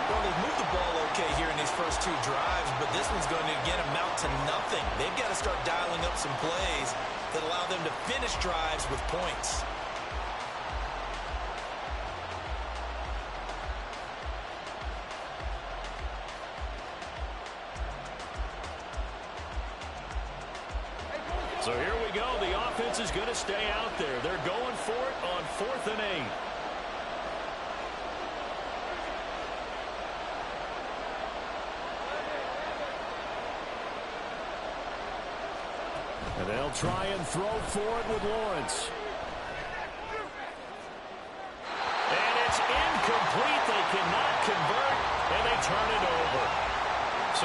Well, they've moved the ball okay here in these first two drives, but this one's going to, again, amount to nothing. They've got to start dialing up some plays that allow them to finish drives with points. So here we go. The offense is going to stay out there. They're going for it on 4th and 8. And they'll try and throw for it with Lawrence. And it's incomplete. They cannot convert, and they turn it over.